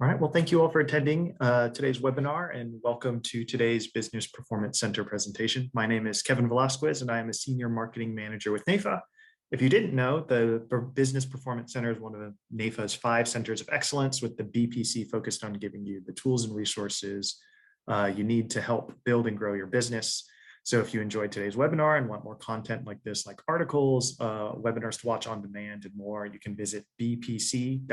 All right, well, thank you all for attending today's webinar and welcome to today's Business Performance Center presentation. My name is Kevin Velasquez and I am a Senior Marketing Manager with NAIFA. If you didn't know, the Business Performance Center is one of NAIFA's 5 centers of excellence, with the BPC focused on giving you the tools and resources you need to help build and grow your business. So if you enjoyed today's webinar and want more content like this, like articles, webinars to watch on demand and more, you can visit bpc.naifa.org.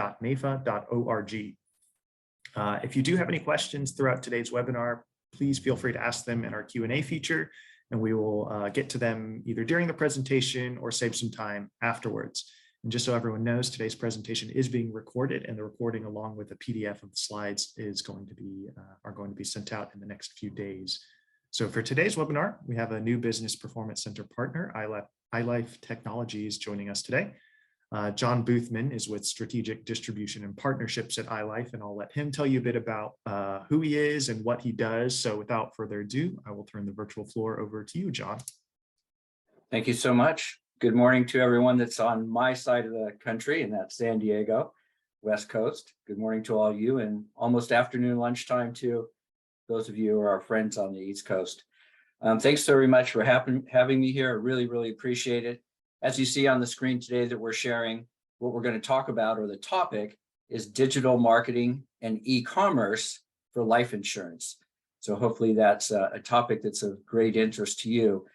If you do have any questions throughout today's webinar, please feel free to ask them in our Q&A feature, and we will get to them either during the presentation or save some time afterwards. And just so everyone knows, today's presentation is being recorded, and the recording along with a PDF of the slides is going to be sent out in the next few days. So for today's webinar, we have a new Business Performance Center partner, iLife Technologies, joining us today. John Boothman is with Strategic Distribution and Partnerships at iLife, and I'll let him tell you a bit about who he is and what he does. So without further ado, I will turn the virtual floor over to you, John. Thank you so much. Good morning to everyone that's on my side of the country, and that's San Diego, West Coast. Good morning to all of you, and almost afternoon lunchtime to those of you who are our friends on the East Coast. Thanks very much for having me here. I really appreciate it. As you see on the screen today that we're sharing, what we're going to talk about, or the topic, is digital marketing and e-commerce for life insurance. So hopefully that's a topic that's of great interest to you.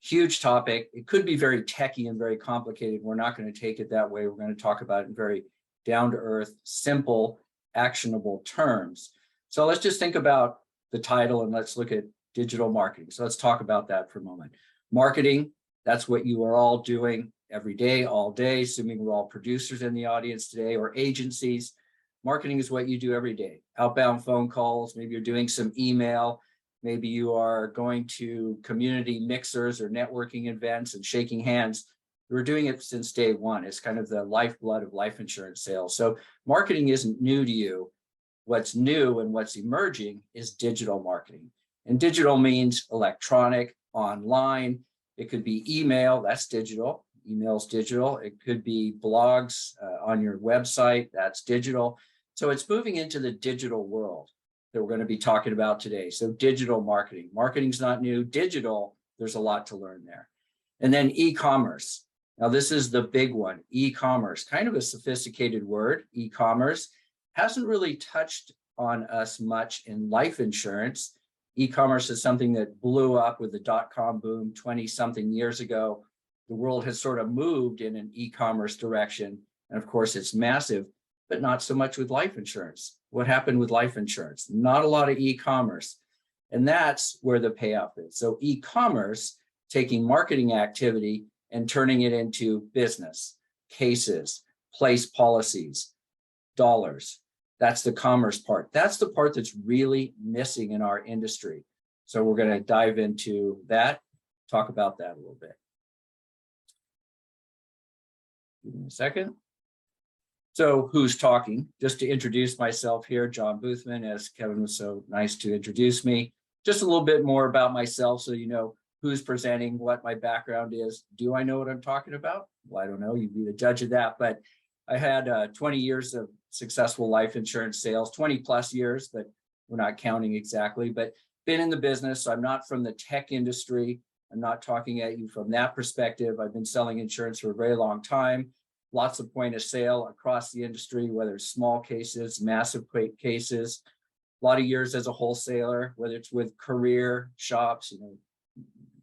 Huge topic. It could be very techy and very complicated. We're not going to take it that way. We're going to talk about it in very down-to-earth, simple, actionable terms. So let's just think about the title and let's look at digital marketing. So let's talk about that for a moment. Marketing. That's what you are all doing every day, all day, assuming we're all producers in the audience today or agencies. Marketing is what you do every day. Outbound phone calls, maybe you're doing some email, maybe you are going to community mixers or networking events and shaking hands. We're doing it since day one. It's kind of the lifeblood of life insurance sales. So marketing isn't new to you. What's new and what's emerging is digital marketing. And digital means electronic, online. It could be email, that's digital. Email's digital. It could be blogs on your website, that's digital. So it's moving into the digital world that we're going to be talking about today. So digital marketing. Marketing's not new. Digital, there's a lot to learn there. And then e-commerce. Now this is the big one. E-commerce, kind of a sophisticated word. E-commerce hasn't really touched on us much in life insurance. E-commerce is something that blew up with the dot-com boom 20-something years ago. The world has sort of moved in an e-commerce direction. And of course, it's massive, but not so much with life insurance. What happened with life insurance? Not a lot of e-commerce. And that's where the payoff is. So e-commerce, taking marketing activity and turning it into business, cases, place policies, dollars. That's the commerce part. That's the part that's really missing in our industry. So we're going to dive into that, talk about that a little bit. Give me a second. So who's talking? Just to introduce myself here, John Boothman, as Kevin was so nice to introduce me. Just a little bit more about myself so you know who's presenting, what my background is. Do I know what I'm talking about? Well, I don't know. You'd be the judge of that. But I had 20 years of successful life insurance sales, 20 plus years, but we're not counting exactly, but been in the business. I'm not from the tech industry. I'm not talking at you from that perspective. I've been selling insurance for a very long time. Lots of point of sale across the industry, whether it's small cases, massive cases, a lot of years as a wholesaler, whether it's with career shops,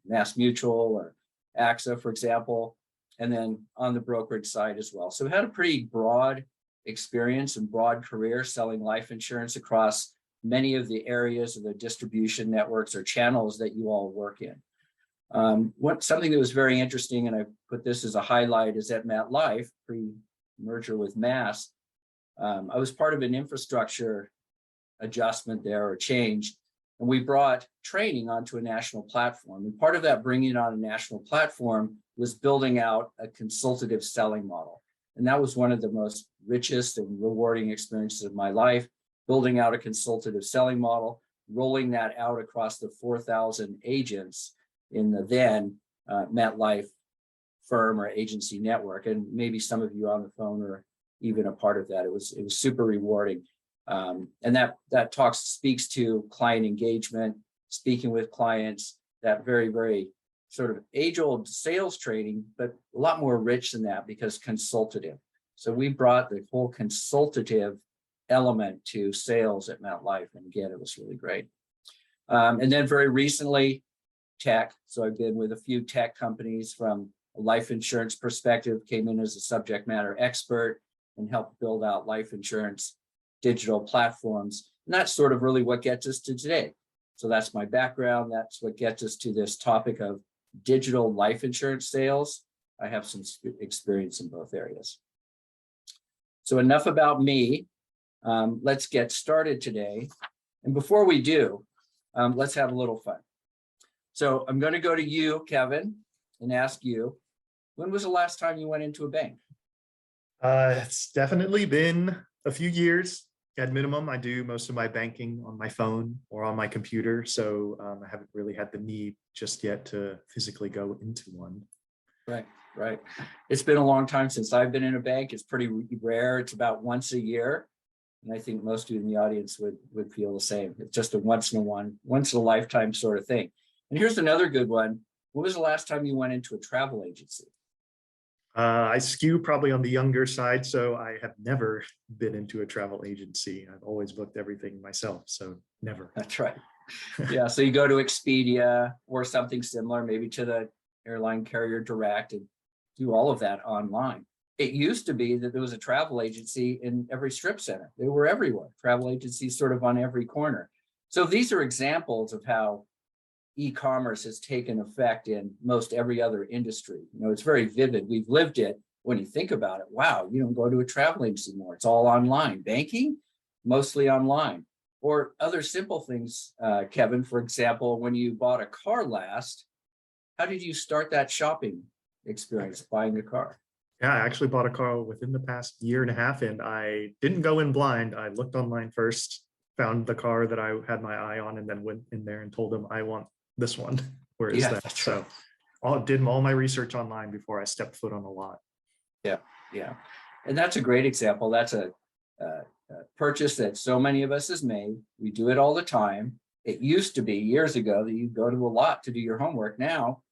Mass Mutual or AXA, for example, and then on the brokerage side as well. So I've had a pretty broad experience and broad career selling life insurance across many of the areas of the distribution networks or channels that you all work in. Something that was very interesting, and I put this as a highlight, is at MetLife, pre-merger with Mass, I was part of an infrastructure adjustment there or change, and we brought training onto a national platform. And part of that bringing it on a national platform was building out a consultative selling model. And that was one of the most richest and rewarding experiences of my life, building out a consultative selling model, rolling that out across the 4,000 agents in the then MetLife firm or agency network. And maybe some of you on the phone are even a part of that. It was super rewarding. And that speaks to client engagement, speaking with clients, that very, very sort of age-old sales training, but a lot more rich than that because consultative. So we brought the whole consultative element to sales at MetLife. And again, it was really great. And then very recently, tech. So I've been with a few tech companies from a life insurance perspective, came in as a subject matter expert and helped build out life insurance digital platforms. And that's sort of really what gets us to today. So that's my background. That's what gets us to this topic of digital life insurance sales. I have some experience in both areas. So enough about me. Let's get started today. And before we do, let's have a little fun. So I'm going to go to you, Kevin, and ask you, when was the last time you went into a bank? It's definitely been a few years. At minimum, I do most of my banking on my phone or on my computer. So I haven't really had the need just yet to physically go into one. Right. It's been a long time since I've been in a bank. It's pretty rare. It's about once a year. And I think most of you in the audience would feel the same. It's just a once in a lifetime sort of thing. And here's another good one. When was the last time you went into a travel agency? I skew probably on the younger side, so I have never been into a travel agency. I've always booked everything myself, so never. That's right. Yeah, so you go to Expedia or something similar, maybe to the airline carrier direct, and do all of that online. It used to be that there was a travel agency in every strip center. They were everywhere. Travel agencies sort of on every corner. So these are examples of how e-commerce has taken effect in most every other industry. You know, it's very vivid. We've lived it. When you think about it, wow, you don't go to a travel agency anymore. It's all online. Banking, mostly online. Or other simple things, Kevin, for example, when you bought a car last, how did you start that shopping experience, buying a car? Yeah, I actually bought a car within the past year and a half, and I didn't go in blind. I looked online first, found the car that I had my eye on, and then went in there and told them I want this one. Where is that? That's so did all my research online before I stepped foot on the lot. Yeah. And that's a great example. That's a purchase that so many of us has made. We do it all the time. It used to be years ago that you go to a lot to do your homework. Now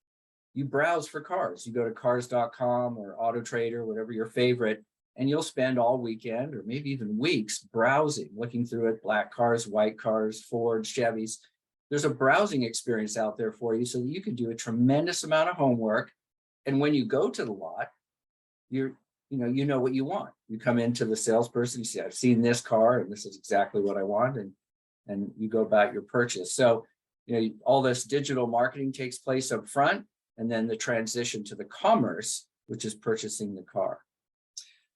you browse for cars. You go to cars.com or AutoTrader, whatever your favorite, and you'll spend all weekend or maybe even weeks browsing, looking through it, black cars, white cars, Fords, Chevys. There's a browsing experience out there for you so that you can do a tremendous amount of homework. And when you go to the lot, you know what you want. You come into the salesperson, you say, I've seen this car and this is exactly what I want. And you go about your purchase. So, all this digital marketing takes place up front, and then the transition to the commerce, which is purchasing the car.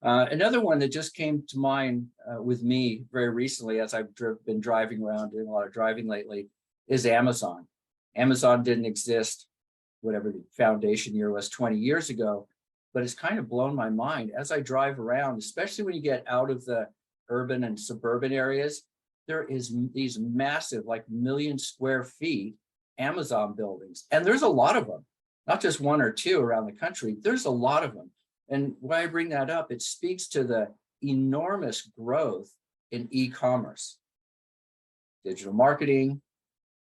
Another one that just came to mind with me very recently, as I've been driving around, doing a lot of driving lately, is Amazon. Amazon didn't exist, whatever the foundation year was 20 years ago, but it's kind of blown my mind as I drive around, especially when you get out of the urban and suburban areas. There is these massive, like 1 million square feet Amazon buildings. And there's a lot of them, not just one or two around the country. There's a lot of them. And why I bring that up, it speaks to the enormous growth in e-commerce, digital marketing.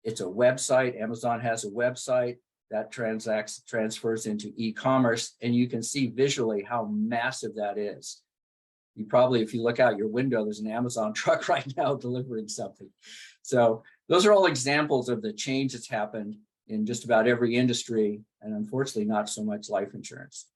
It's a website. Amazon has a website that transfers into e-commerce, and you can see visually how massive that is. You probably, if you look out your window, there's an Amazon truck right now delivering something. So those are all examples of the change that's happened in just about every industry, and unfortunately not so much life insurance.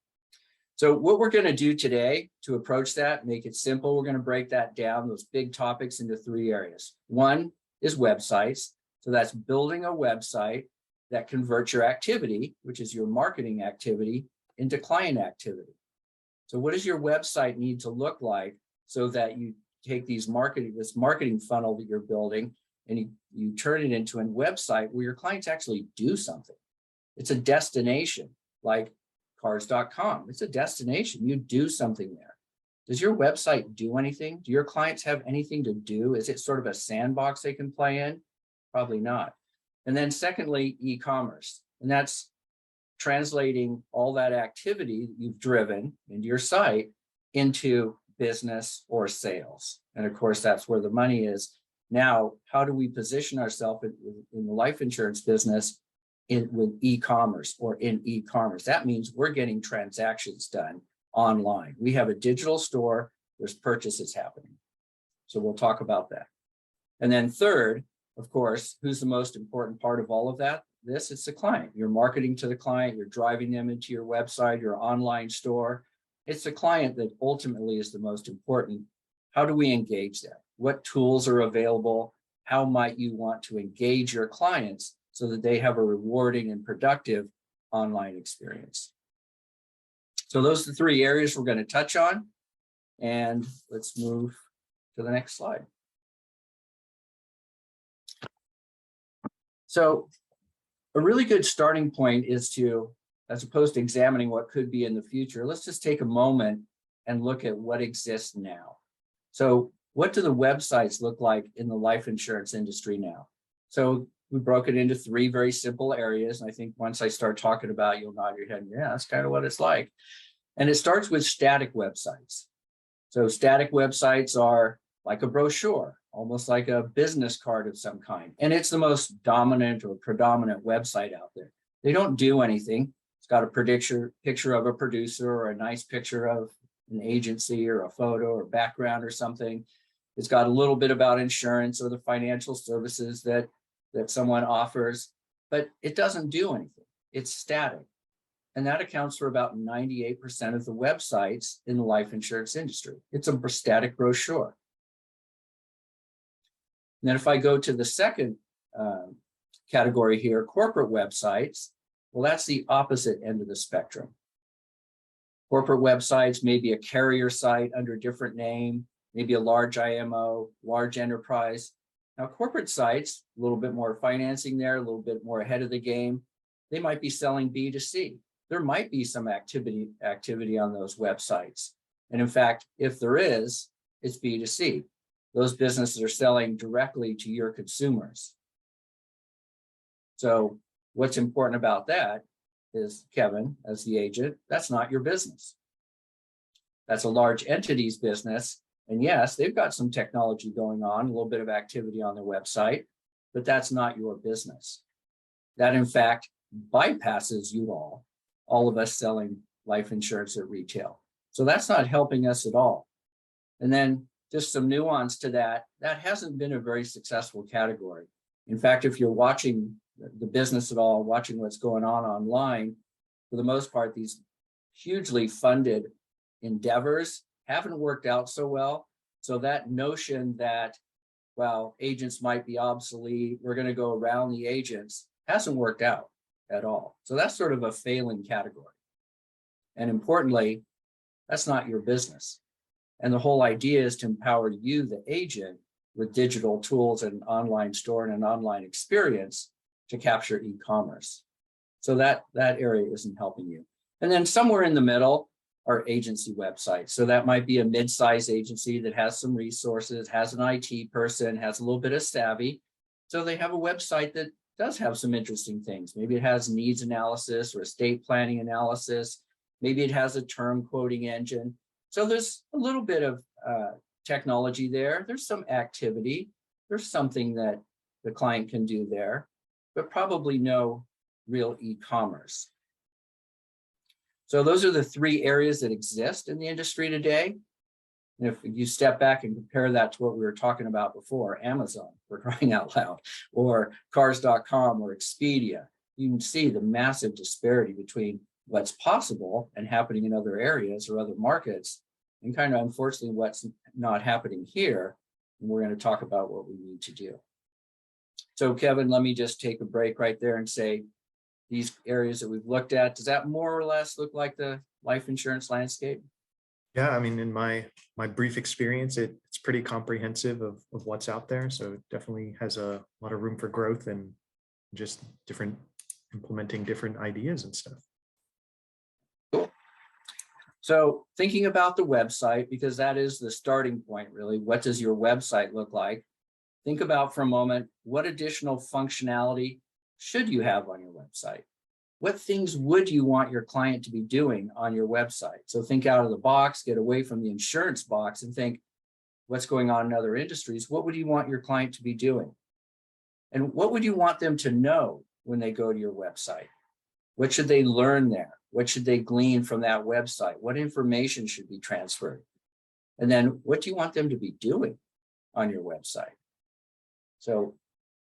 So what we're going to do today to approach that, make it simple, we're going to break that down, those big topics, into 3 areas. One is websites. So that's building a website that converts your activity, which is your marketing activity, into client activity. So what does your website need to look like so that you take this marketing funnel that you're building and you turn it into a website where your clients actually do something? It's a destination, like cars.com. It's a destination. You do something there. Does your website do anything? Do your clients have anything to do? Is it sort of a sandbox they can play in? Probably not. And then secondly, e-commerce. And that's translating all that activity that you've driven into your site into business, or sales. And of course, that's where the money is. Now, how do we position ourselves in the life insurance business with e-commerce or in e-commerce? That means we're getting transactions done online. We have a digital store, there's purchases happening. So we'll talk about that. And then third, of course, who's the most important part of all of that? It's the client. You're marketing to the client, you're driving them into your website, your online store. It's the client that ultimately is the most important. How do we engage them? What tools are available? How might you want to engage your clients so that they have a rewarding and productive online experience? So those are the three areas we're going to touch on. And let's move to the next slide. So a really good starting point is to, as opposed to examining what could be in the future, let's just take a moment and look at what exists now. So what do the websites look like in the life insurance industry now? So we broke it into three very simple areas. And I think once I start talking about it, you'll nod your head. Yeah, that's kind of what it's like. And it starts with static websites. So static websites are like a brochure, almost like a business card of some kind. And it's the most dominant or predominant website out there. They don't do anything. It's got a picture of a producer or a nice picture of an agency or a photo or background or something. It's got a little bit about insurance or the financial services that someone offers, but it doesn't do anything. It's static. And that accounts for about 98% of the websites in the life insurance industry. It's a static brochure. And then if I go to the second category here, corporate websites, well, that's the opposite end of the spectrum. Corporate websites may be a carrier site under a different name, maybe a large IMO, large enterprise. Now, corporate sites, a little bit more financing there, a little bit more ahead of the game. They might be selling B2C. There might be some activity on those websites. And in fact, if there is, it's B2C. Those businesses are selling directly to your consumers. So what's important about that is, Kevin, as the agent, that's not your business. That's a large entity's business. And yes, they've got some technology going on, a little bit of activity on their website, but that's not your business. That, in fact, bypasses you all of us selling life insurance at retail. So that's not helping us at all. And then just some nuance to that, that hasn't been a very successful category. In fact, if you're watching the business at all, watching what's going on online, for the most part, these hugely funded endeavors haven't worked out so well. So that notion that, well, agents might be obsolete, we're going to go around the agents, hasn't worked out at all. So that's sort of a failing category. And importantly, that's not your business. And the whole idea is to empower you, the agent, with digital tools and online store and an online experience to capture e-commerce. So that area isn't helping you. And then somewhere in the middle are agency websites. So that might be a mid-sized agency that has some resources, has an IT person, has a little bit of savvy. So they have a website that does have some interesting things. Maybe it has needs analysis or estate planning analysis. Maybe it has a term quoting engine. So there's a little bit of technology there. There's some activity. There's something that the client can do there, but probably no real e-commerce. So those are the three areas that exist in the industry today. And if you step back and compare that to what we were talking about before, Amazon, for crying out loud, or cars.com or Expedia, you can see the massive disparity between what's possible and happening in other areas or other markets, and kind of unfortunately what's not happening here. And we're going to talk about what we need to do. So Kevin, let me just take a break right there and say, these areas that we've looked at, does that more or less look like the life insurance landscape? Yeah, I mean, in my brief experience, it's pretty comprehensive of what's out there. So it definitely has a lot of room for growth and just implementing different ideas and stuff. Cool. So thinking about the website, because that is the starting point, really. What does your website look like? Think about for a moment, what additional functionality should you have on your website? what things would you want your client to be doing on your website? So think out of the box, get away from the insurance box and think what's going on in other industries. What would you want your client to be doing? And what would you want them to know when they go to your website? What should they learn there? What should they glean from that website? What information should be transferred? And then what do you want them to be doing on your website? So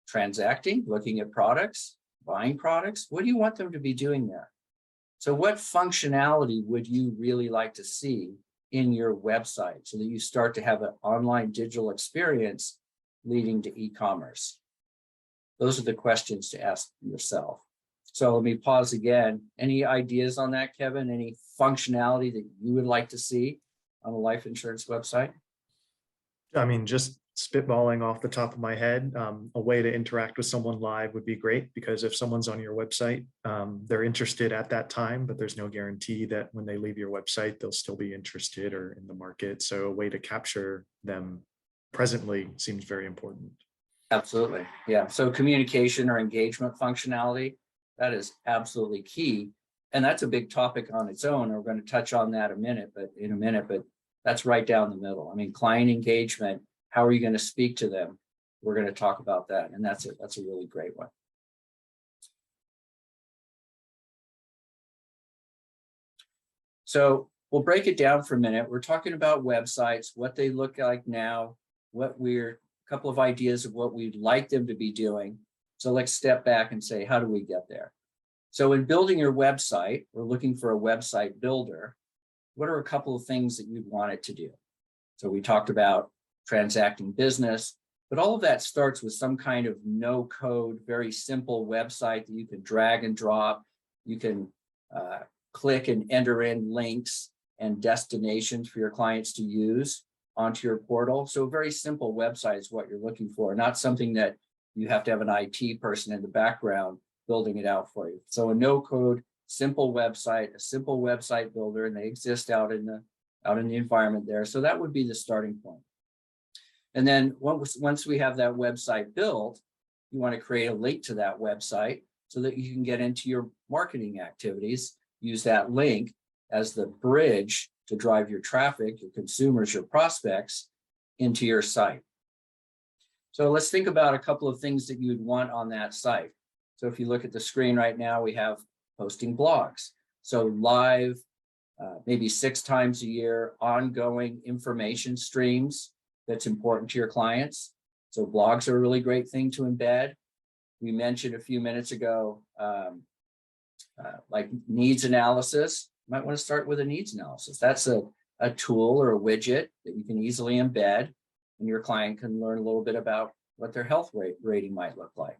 transacting, looking at products, buying products, what do you want them to be doing there? So what functionality would you really like to see in your website so that you start to have an online digital experience leading to e-commerce? Those are the questions to ask yourself. So let me pause again. Any ideas on that, Kevin? Any functionality that you would like to see on a life insurance website? I mean, just spitballing off the top of my head, a way to interact with someone live would be great, because if someone's on your website, they're interested at that time, but there's no guarantee that when they leave your website, they'll still be interested or in the market. So a way to capture them presently seems very important. Absolutely. Yeah. So communication or engagement functionality, that is absolutely key. And that's a big topic on its own. We're going to touch on that in a minute, but that's right down the middle. I mean, client engagement, how are you going to speak to them? We're going to talk about that. And that's a really great one. So we'll break it down for a minute. We're talking about websites, what they look like now, a couple of ideas of what we'd like them to be doing. So let's step back and say, how do we get there? So in building your website, or looking for a website builder, what are a couple of things that you'd want it to do? So we talked about transacting business, but all of that starts with some kind of no code, very simple website that you can drag and drop. You can click and enter in links and destinations for your clients to use onto your portal. So a very simple website is what you're looking for, not something that you have to have an IT person in the background building it out for you. So a no code, simple website, a simple website builder, and they exist out in the environment there. So that would be the starting point. And then once we have that website built, you want to create a link to that website so that you can get into your marketing activities, use that link as the bridge to drive your traffic, your consumers, your prospects into your site. So let's think about a couple of things that you'd want on that site. So if you look at the screen right now, we have posting blogs. So live, maybe 6 times a year, ongoing information streams that's important to your clients. So blogs are a really great thing to embed. We mentioned a few minutes ago, like needs analysis. You might want to start with a needs analysis. That's a tool or a widget that you can easily embed, and your client can learn a little bit about what their health rating might look like.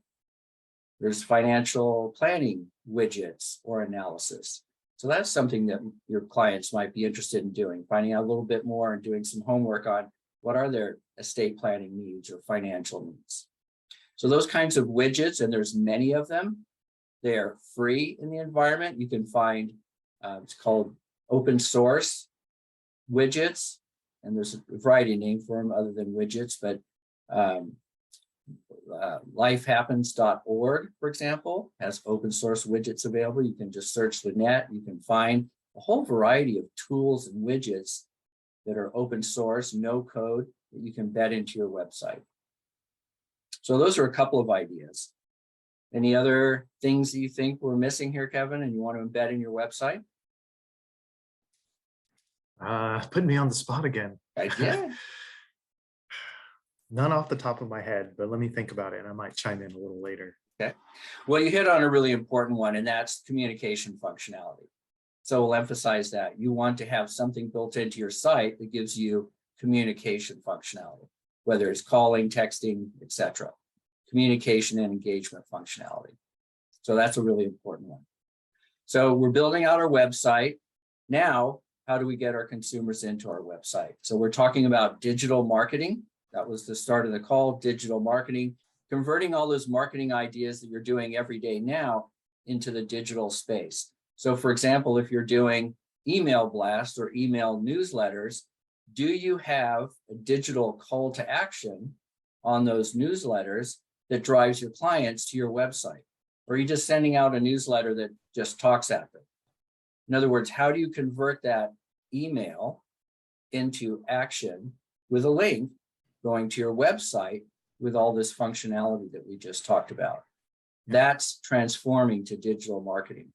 There's financial planning widgets or analysis. So that's something that your clients might be interested in doing, finding out a little bit more and doing some homework on what are their estate planning needs or financial needs. So those kinds of widgets, and there's many of them, they're free in the environment. You can find, it's called open source widgets, and there's a variety of names for them other than widgets, but lifehappens.org, for example, has open source widgets available. You can just search the net. You can find a whole variety of tools and widgets that are open source, no code, that you can embed into your website. So those are a couple of ideas. Any other things that you think we're missing here, Kevin, and you want to embed in your website? Putting me on the spot again. Yeah. None off the top of my head, but let me think about it and I might chime in a little later. Okay. Well, you hit on a really important one, and that's communication functionality. So we'll emphasize that. You want to have something built into your site that gives you communication functionality, whether it's calling, texting, etc. Communication and engagement functionality. So that's a really important one. So we're building out our website. Now, how do we get our consumers into our website? So we're talking about digital marketing. That was the start of the call, digital marketing, converting all those marketing ideas that you're doing every day now into the digital space. So for example, if you're doing email blasts or email newsletters, do you have a digital call to action on those newsletters that drives your clients to your website? Or are you just sending out a newsletter that just talks at them? In other words, how do you convert that email into action with a link going to your website with all this functionality that we just talked about? That's transforming to digital marketing.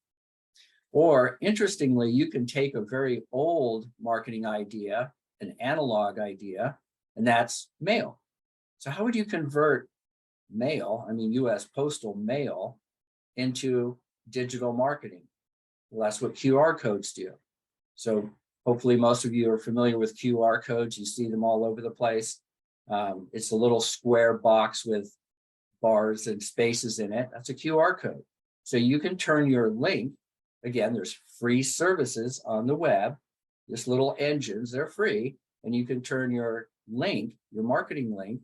Or interestingly, you can take a very old marketing idea, an analog idea, and that's mail. So how would you convert mail, I mean, US postal mail, into digital marketing? Well, that's what QR codes do. So hopefully most of you are familiar with QR codes. You see them all over the place. It's a little square box with bars and spaces in it. That's a QR code. So you can turn your link, again, there's free services on the web, just little engines, they're free, and you can turn your link, your marketing link,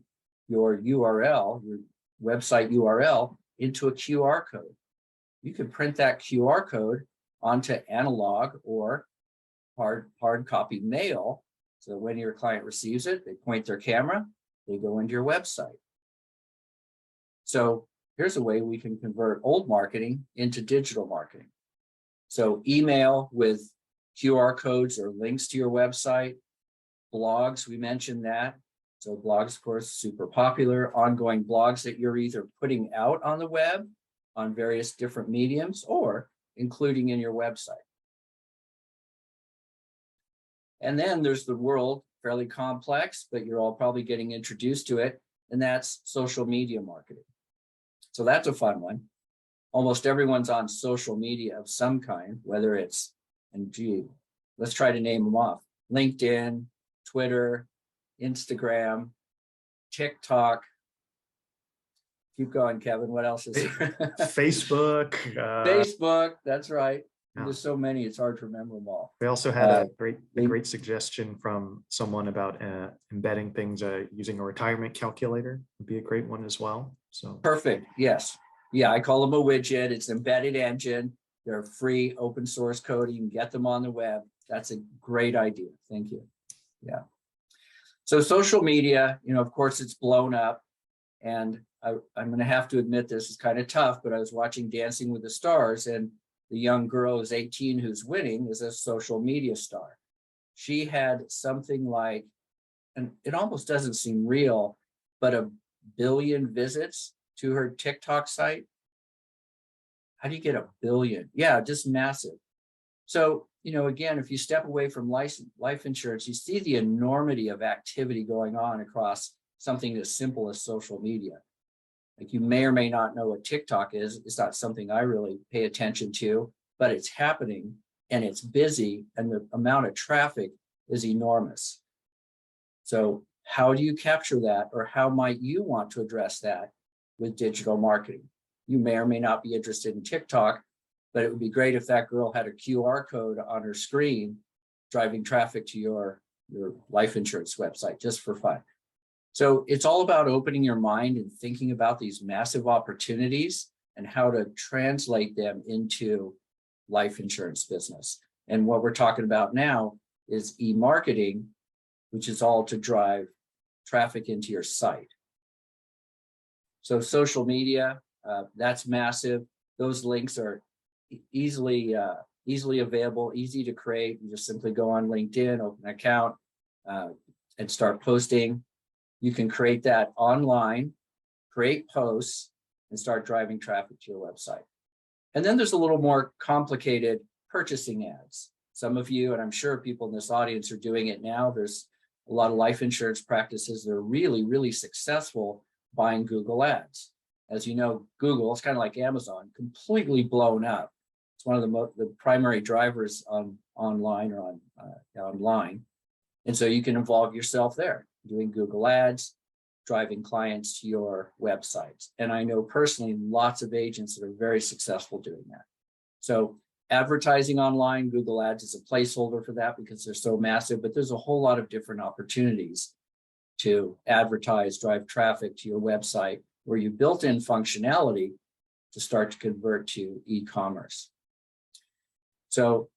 your URL, your website URL into a QR code. You can print that QR code onto analog or hard copy mail. So when your client receives it, they point their camera, they go into your website. So here's a way we can convert old marketing into digital marketing. So email with QR codes or links to your website, blogs, we mentioned that. So blogs, of course, super popular, ongoing blogs that you're either putting out on the web on various different mediums or including in your website. And then there's the world, fairly complex, but you're all probably getting introduced to it, and that's social media marketing. So that's a fun one. Almost everyone's on social media of some kind, whether it's, and gee, let's try to name them off: LinkedIn, Twitter, Instagram, TikTok. Keep going, Kevin. What else is there? Facebook. Facebook, that's right. Yeah. There's so many, it's hard to remember them all. We also had a great suggestion from someone about embedding things using a retirement calculator would be a great one as well. So perfect. Yes. Yeah, I call them a widget. It's an embedded engine. They're free, open source code. You can get them on the web. That's a great idea. Thank you. Yeah. So social media, of course, it's blown up. And I'm going to have to admit this is kind of tough, but I was watching Dancing with the Stars, and the young girl who's 18 who's winning is a social media star. She had something like, and it almost doesn't seem real, but 1 billion visits to her TikTok site. How do you get 1 billion? Yeah, just massive. So, again, if you step away from life insurance, you see the enormity of activity going on across something as simple as social media. Like, you may or may not know what TikTok is. It's not something I really pay attention to, but it's happening and it's busy, and the amount of traffic is enormous. So how do you capture that, or how might you want to address that with digital marketing? You may or may not be interested in TikTok, but it would be great if that girl had a QR code on her screen driving traffic to your life insurance website just for fun. So it's all about opening your mind and thinking about these massive opportunities and how to translate them into life insurance business. And what we're talking about now is e-marketing, which is all to drive traffic into your site. So social media, that's massive. Those links are easily available, easy to create. You just simply go on LinkedIn, open an account, and start posting. You can create that online, create posts, and start driving traffic to your website. And then there's a little more complicated purchasing ads. Some of you, and I'm sure people in this audience, are doing it now. There's a lot of life insurance practices that are really, really successful buying Google ads. As you know, Google, it's kind of like Amazon, completely blown up. It's one of the primary drivers online or online. And so you can involve yourself there, doing Google ads, driving clients to your websites. And I know personally lots of agents that are very successful doing that. So advertising online, Google ads is a placeholder for that because they're so massive, but there's a whole lot of different opportunities to advertise, drive traffic to your website where you built in functionality to start to convert to e-commerce. So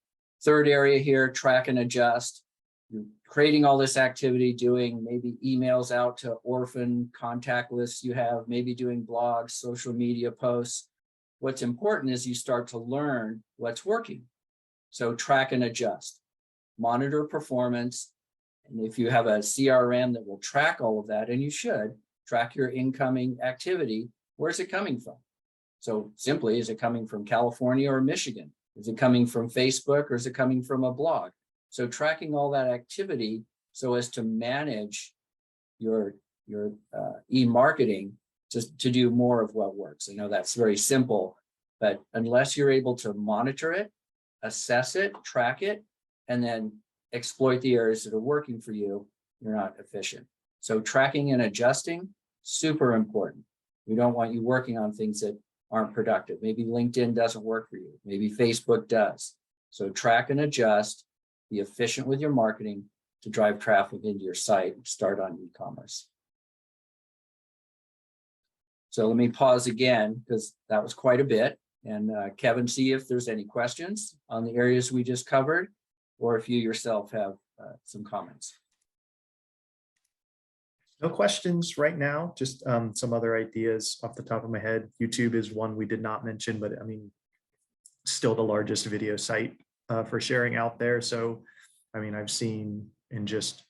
third area here, track and adjust. You're creating all this activity, doing maybe emails out to orphan contact lists you have, maybe doing blogs, social media posts. what's important is you start to learn what's working. So track and adjust, monitor performance. And if you have a CRM that will track all of that, and you should track your incoming activity, where's it coming from? So simply, is it coming from California or Michigan? Is it coming from Facebook or is it coming from a blog? So tracking all that activity so as to manage your e-marketing to do more of what works. I know that's very simple, but unless you're able to monitor it, assess it, track it, and then exploit the areas that are working for you, you're not efficient. So tracking and adjusting, super important. We don't want you working on things that aren't productive. Maybe LinkedIn doesn't work for you. Maybe Facebook does. So track and adjust, be efficient with your marketing to drive traffic into your site and start on e-commerce. So let me pause again, because that was quite a bit. And Kevin, see if there's any questions on the areas we just covered, or if you yourself have some comments. No questions right now, just some other ideas off the top of my head. YouTube is one we did not mention, but I mean, still the largest video site for sharing out there. So, I mean, I've seen in just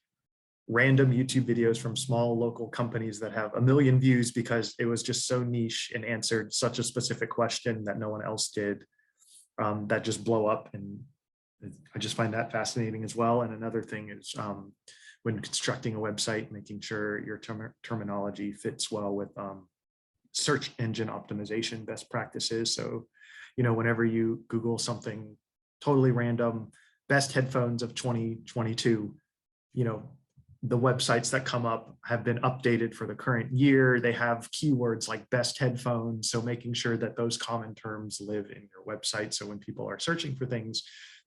random YouTube videos from small local companies that have 1 million views because it was just so niche and answered such a specific question that no one else did, that just blow up. And I just find that fascinating as well. And another thing is when constructing a website, making sure your terminology fits well with search engine optimization best practices. So, you know, whenever you Google something totally random, best headphones of 2022, you know, the websites that come up have been updated for the current year. They have keywords like best headphones. So making sure that those common terms live in your website. So when people are searching for things,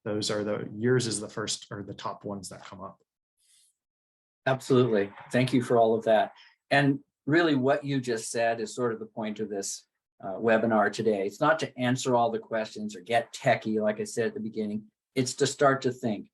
those are yours is the first or the top ones that come up. Absolutely. Thank you for all of that. And really what you just said is sort of the point of this webinar today. It's not to answer all the questions or get techie, like I said at the beginning. It's to start to think.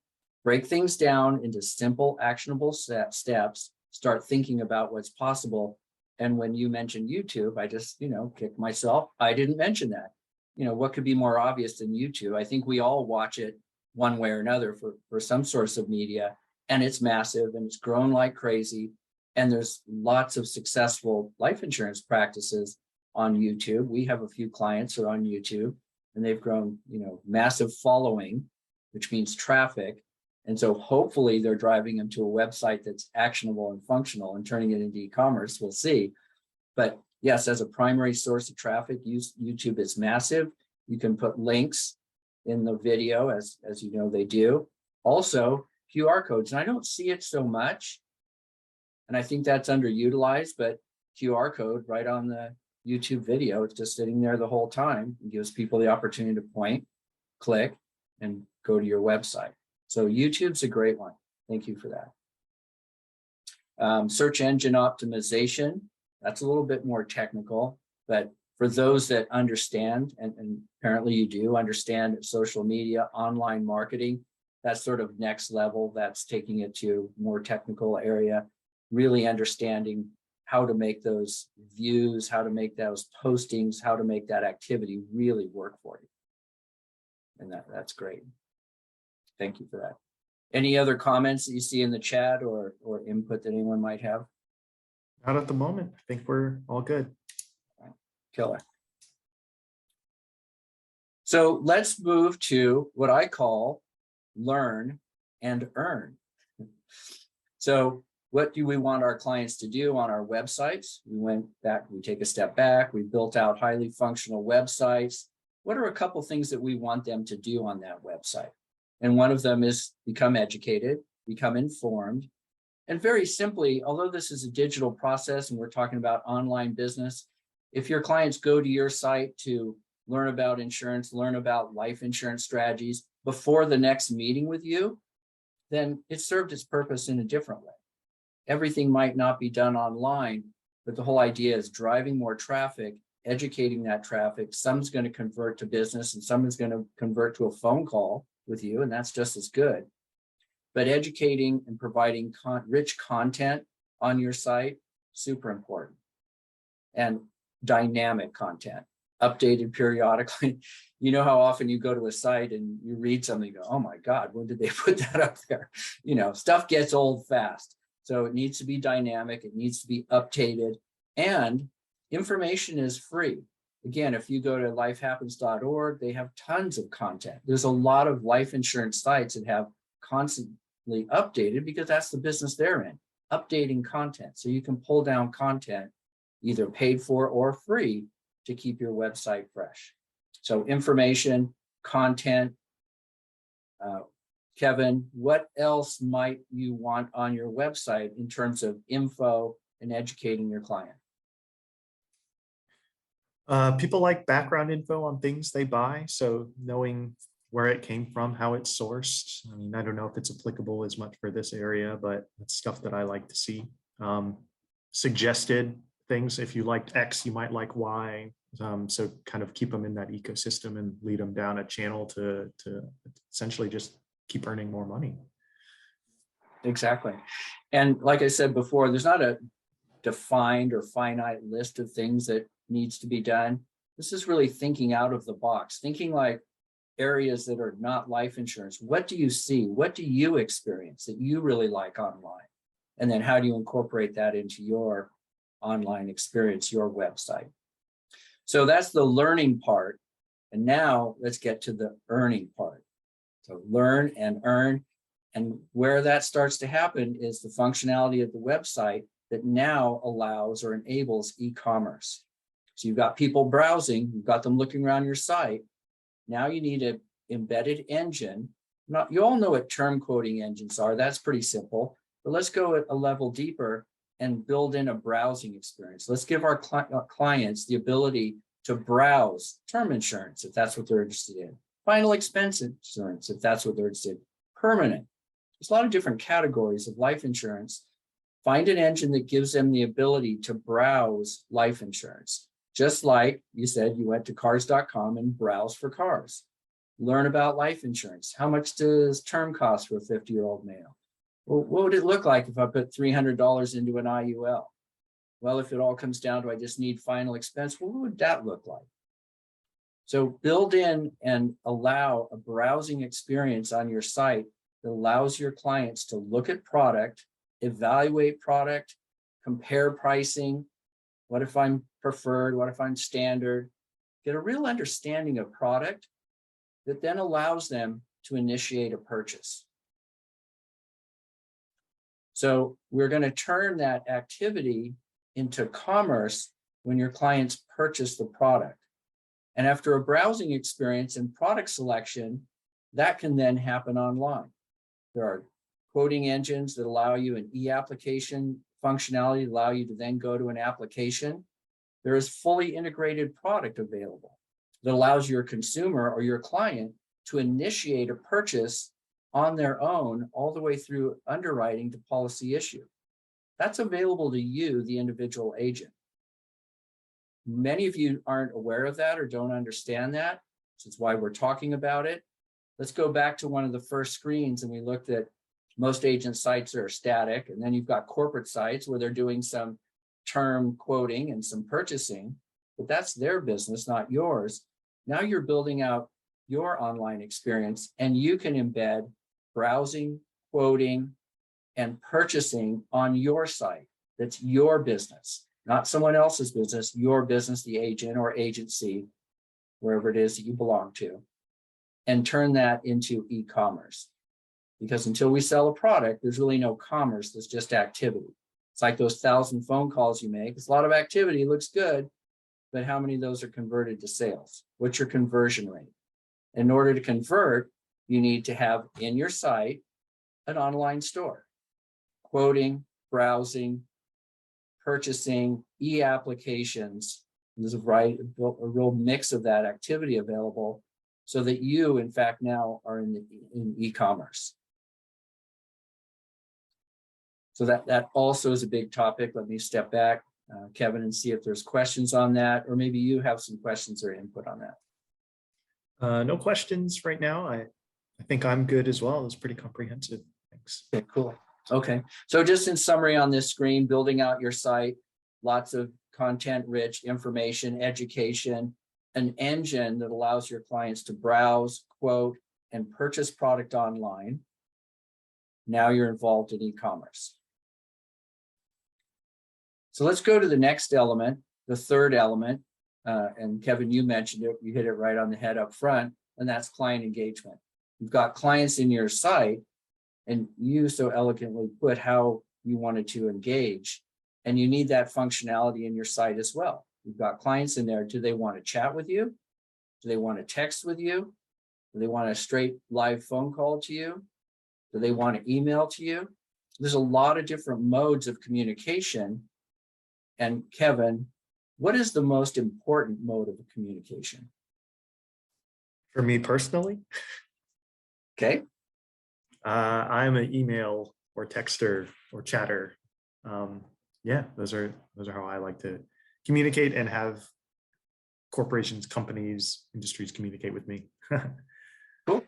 Break things down into simple, actionable steps, start thinking about what's possible. And when you mentioned YouTube, I just, kicked myself. I didn't mention that. What could be more obvious than YouTube? I think we all watch it one way or another for some source of media, and it's massive and it's grown like crazy. And there's lots of successful life insurance practices on YouTube. We have a few clients who are on YouTube, and they've grown, massive following, which means traffic. And so hopefully they're driving them to a website that's actionable and functional and turning it into e-commerce. We'll see. But yes, as a primary source of traffic, YouTube is massive. You can put links in the video as you know they do. Also, QR codes. And I don't see it so much. And I think that's underutilized, but QR code right on the YouTube video, it's just sitting there the whole time. It gives people the opportunity to point, click, and go to your website. So YouTube's a great one. Thank you for that. Search engine optimization, that's a little bit more technical, but for those that understand, and apparently you do understand social media, online marketing, that's sort of next level. That's taking it to more technical area, really understanding how to make those views, how to make those postings, how to make that activity really work for you. And that's great. Thank you for that. Any other comments that you see in the chat or input that anyone might have? Not at the moment. I think we're all good. All right. Killer. So let's move to what I call learn and earn. So what do we want our clients to do on our websites? We take a step back, we built out highly functional websites. What are a couple things that we want them to do on that website? And one of them is become educated, become informed. And very simply, although this is a digital process and we're talking about online business, if your clients go to your site to learn about insurance, learn about life insurance strategies before the next meeting with you, then it served its purpose in a different way. Everything might not be done online, but the whole idea is driving more traffic, educating that traffic. Some's going to convert to business and someone's going to convert to a phone call with you, and that's just as good. But educating and providing rich content on your site, super important. And dynamic content, updated periodically. You know how often you go to a site and you read something, you go, oh my God, when did they put that up there? Stuff gets old fast. So it needs to be dynamic, it needs to be updated, and information is free. Again, if you go to lifehappens.org, they have tons of content. There's a lot of life insurance sites that have constantly updated because that's the business they're in, updating content. So you can pull down content, either paid for or free, to keep your website fresh. So information, content. Kevin, what else might you want on your website in terms of info and educating your client? People like background info on things they buy. So knowing where it came from, how it's sourced. I mean, I don't know if it's applicable as much for this area, but it's stuff that I like to see. Suggested things. If you liked X, you might like Y. So kind of keep them in that ecosystem and lead them down a channel to essentially just keep earning more money. Exactly. And like I said before, there's not a defined or finite list of things that needs to be done. This is really thinking out of the box, thinking like areas that are not life insurance. What do you see? What do you experience that you really like online? And then how do you incorporate that into your online experience, your website? So that's the learning part. And now let's get to the earning part. So learn and earn. And where that starts to happen is the functionality of the website that now allows or enables e-commerce. So you've got people browsing, you've got them looking around your site. Now you need an embedded engine. Now, you all know what term quoting engines are. That's pretty simple. But let's go a level deeper and build in a browsing experience. Let's give our clients the ability to browse term insurance, if that's what they're interested in. Final expense insurance, if that's what they're interested in. Permanent. There's a lot of different categories of life insurance. Find an engine that gives them the ability to browse life insurance. Just like you said, you went to cars.com and browse for cars. Learn about life insurance. How much does term cost for a 50-year-old male? Well, what would it look like if I put $300 into an IUL? Well, if it all comes down to I just need final expense, well, what would that look like? So build in and allow a browsing experience on your site that allows your clients to look at product, evaluate product, compare pricing. What if I'm preferred? What if I'm standard? Get a real understanding of product that then allows them to initiate a purchase. So we're going to turn that activity into commerce when your clients purchase the product. And after a browsing experience and product selection, that can then happen online. There are quoting engines that allow you an e-application functionality, allow you to then go to an application. There is fully integrated product available that allows your consumer or your client to initiate a purchase on their own, all the way through underwriting to policy issue. That's available to you, the individual agent. Many of you aren't aware of that or don't understand that. This is why we're talking about it. Let's go back to one of the first screens, and we looked at most agent sites are static, and then you've got corporate sites where they're doing some term quoting and some purchasing, but that's their business, not yours. Now you're building out your online experience, and you can embed browsing, quoting, and purchasing on your site. That's your business, not someone else's business, your business, the agent or agency, wherever it is that you belong to, and turn that into e-commerce. Because until we sell a product, there's really no commerce, there's just activity. It's like those 1,000 phone calls you make. It's a lot of activity, looks good, but how many of those are converted to sales? What's your conversion rate? In order to convert, you need to have in your site an online store. Quoting, browsing, purchasing, e-applications. There's a real mix of that activity available so that you, in fact, now are in e-commerce. So that also is a big topic. Let me step back, Kevin, and see if there's questions on that, or maybe you have some questions or input on that. No questions right now. I think I'm good as well. It's pretty comprehensive. Thanks. Okay, cool. Okay, so just in summary on this screen, building out your site, lots of content-rich information, education, an engine that allows your clients to browse, quote, and purchase product online. Now you're involved in e-commerce. So let's go to the next element, the third element. And Kevin, you mentioned it, you hit it right on the head up front, and that's client engagement. You've got clients in your site, and you so elegantly put how you wanted to engage, and you need that functionality in your site as well. You've got clients in there. Do they want to chat with you? Do they want to text with you? Do they want a straight live phone call to you? Do they want to email to you? There's a lot of different modes of communication. And Kevin, what is the most important mode of communication? For me personally, Okay. I'm an email or texter or chatter. Yeah, those are how I like to communicate and have corporations, companies, industries communicate with me. Cool.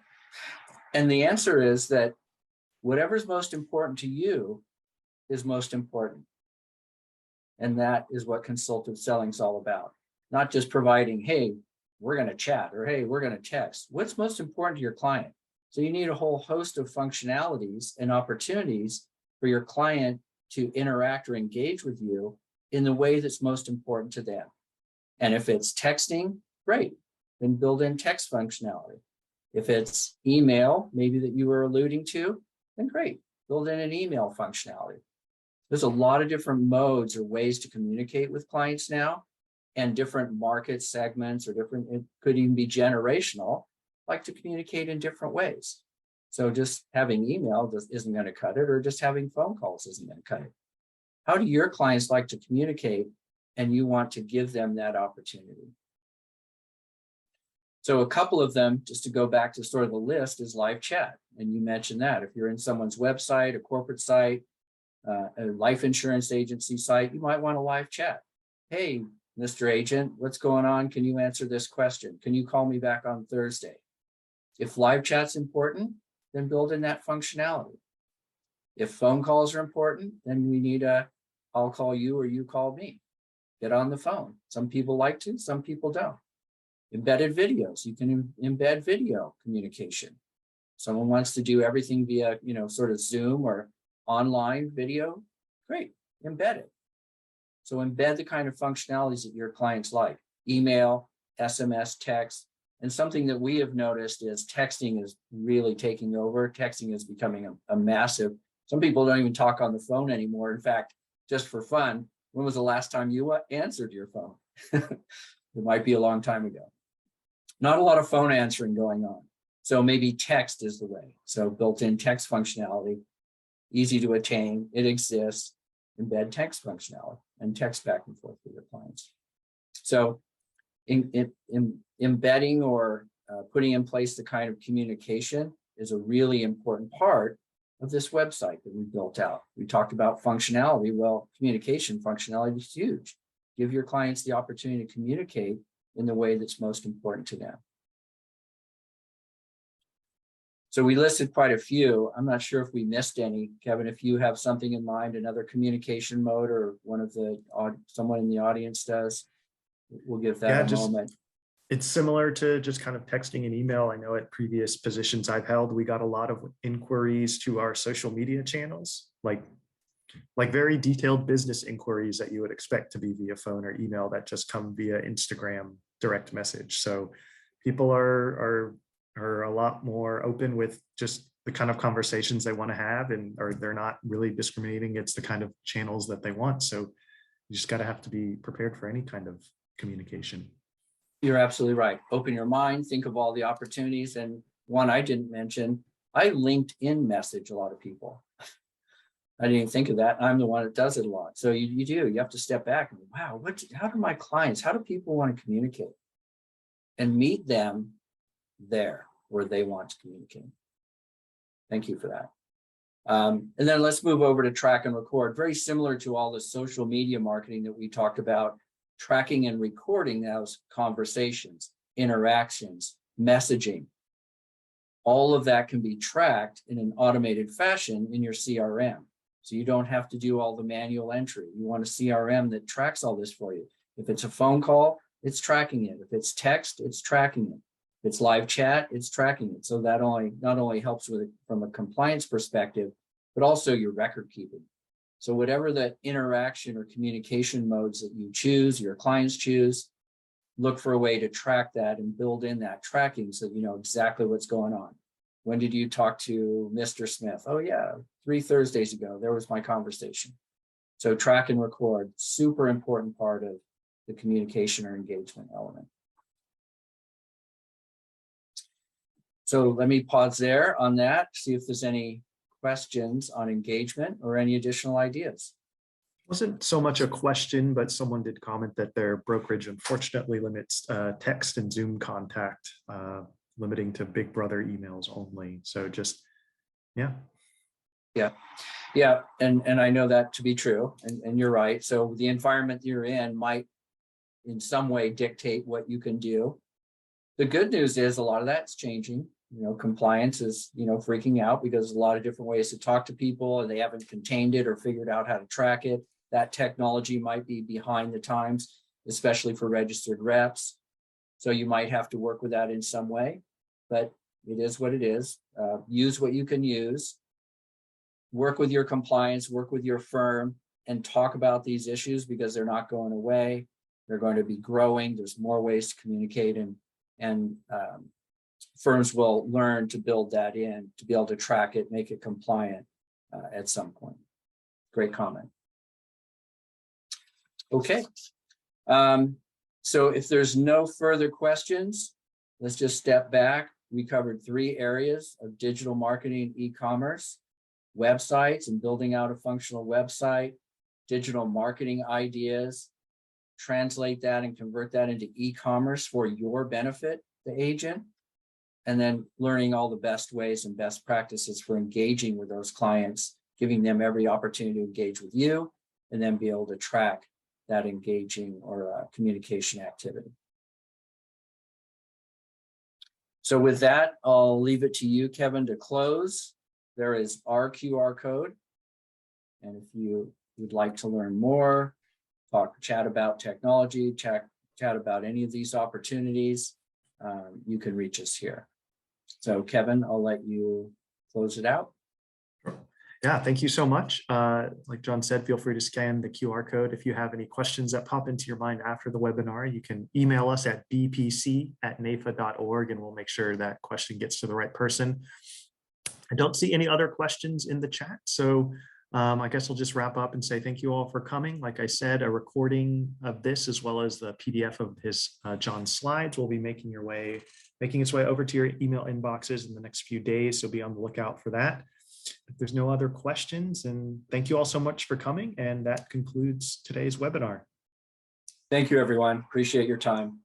And the answer is that whatever's most important to you is most important. And that is what consultative selling is all about. Not just providing, hey, we're going to chat, or hey, we're going to text. What's most important to your client? So you need a whole host of functionalities and opportunities for your client to interact or engage with you in the way that's most important to them. And if it's texting, great, then build in text functionality. If it's email, maybe that you were alluding to, then great, build in an email functionality. There's a lot of different modes or ways to communicate with clients now, and different market segments or different, it could even be generational, like to communicate in different ways. So just having email just isn't going to cut it, or just having phone calls isn't going to cut it. How do your clients like to communicate, and you want to give them that opportunity? So a couple of them, just to go back to sort of the list, is live chat. And you mentioned that if you're in someone's website, a corporate site, a life insurance agency site, you might want a live chat. Hey, Mr. Agent, what's going on? Can you answer this question? Can you call me back on Thursday? If live chat's important, then build in that functionality. If phone calls are important, then we need I'll call you or you call me. Get on the phone. Some people like to, some people don't. Embedded videos, you can embed video communication. Someone wants to do everything via, sort of Zoom or online video, great, embed it. So embed the kind of functionalities that your clients like: email, SMS, text. And something that we have noticed is texting is really taking over. Texting is becoming a massive, some people don't even talk on the phone anymore. In fact, just for fun, when was the last time you answered your phone? It might be a long time ago. Not a lot of phone answering going on. So maybe text is the way. So built-in text functionality, easy to attain, it exists. Embed text functionality and text back and forth with your clients. So embedding or putting in place the kind of communication is a really important part of this website that we built out. We talked about functionality. Well, communication functionality is huge. Give your clients the opportunity to communicate in the way that's most important to them. So we listed quite a few. I'm not sure if we missed any. Kevin, if you have something in mind, another communication mode, or someone in the audience does, we'll give that a moment. It's similar to just kind of texting and email. I know at previous positions I've held, we got a lot of inquiries to our social media channels, like very detailed business inquiries that you would expect to be via phone or email that just come via Instagram direct message. So people are a lot more open with just the kind of conversations they want to have, or they're not really discriminating against the kind of channels that they want. So you just got to have to be prepared for any kind of communication. You're absolutely right. Open your mind, think of all the opportunities. And one I didn't mention, I LinkedIn message a lot of people. I didn't think of that. I'm the one that does it a lot. So you have to step back and, wow, how do my clients, how do people want to communicate? And meet them there where they want to communicate. Thank you for that. And then let's move over to track and record. Very similar to all the social media marketing that we talked about, tracking and recording those conversations, interactions, messaging. All of that can be tracked in an automated fashion in your CRM. So you don't have to do all the manual entry. You want a CRM that tracks all this for you. If it's a phone call, it's tracking it. If it's text, it's tracking it. If it's live chat, it's tracking it. So that not only helps with it from a compliance perspective, but also your record keeping. So whatever the interaction or communication modes that you choose, your clients choose, look for a way to track that and build in that tracking so you know exactly what's going on. When did you talk to Mr. Smith? Oh yeah, 3 Thursdays ago, there was my conversation. So track and record, super important part of the communication or engagement element. So let me pause there on that, see if there's any questions on engagement or any additional ideas. Wasn't so much a question, but someone did comment that their brokerage unfortunately limits text and Zoom contact, limiting to Big Brother emails only. So just, yeah. Yeah, and I know that to be true, and you're right. So the environment you're in might in some way dictate what you can do. The good news is a lot of that's changing. You know, compliance is, you know, freaking out because there's a lot of different ways to talk to people and they haven't contained it or figured out how to track it. That technology might be behind the times, especially for registered reps. So you might have to work with that in some way, but it is what it is. Use what you can use. Work with your compliance, work with your firm, and talk about these issues because they're not going away. They're going to be growing. There's more ways to communicate, and firms will learn to build that in to be able to track it, make it compliant at some point. Great comment. Okay. So if there's no further questions, let's just step back. We covered 3 areas of digital marketing, e-commerce, websites and building out a functional website, digital marketing ideas, translate that and convert that into e-commerce for your benefit, the agent, and then learning all the best ways and best practices for engaging with those clients, giving them every opportunity to engage with you, and then be able to track that engaging or communication activity. So with that, I'll leave it to you, Kevin, to close. There is our QR code. And if you would like to learn more, chat about technology, chat about any of these opportunities, you can reach us here. So Kevin, I'll let you close it out. Yeah, thank you so much. Like John said, feel free to scan the QR code. If you have any questions that pop into your mind after the webinar, you can email us at bpc@naifa.org and we'll make sure that question gets to the right person. I don't see any other questions in the chat, so I guess I'll just wrap up and say thank you all for coming. Like I said, a recording of this as well as the PDF of his John's slides will be making its way over to your email inboxes in the next few days, so be on the lookout for that. If there's no other questions, and thank you all so much for coming, and that concludes today's webinar. Thank you, everyone. Appreciate your time.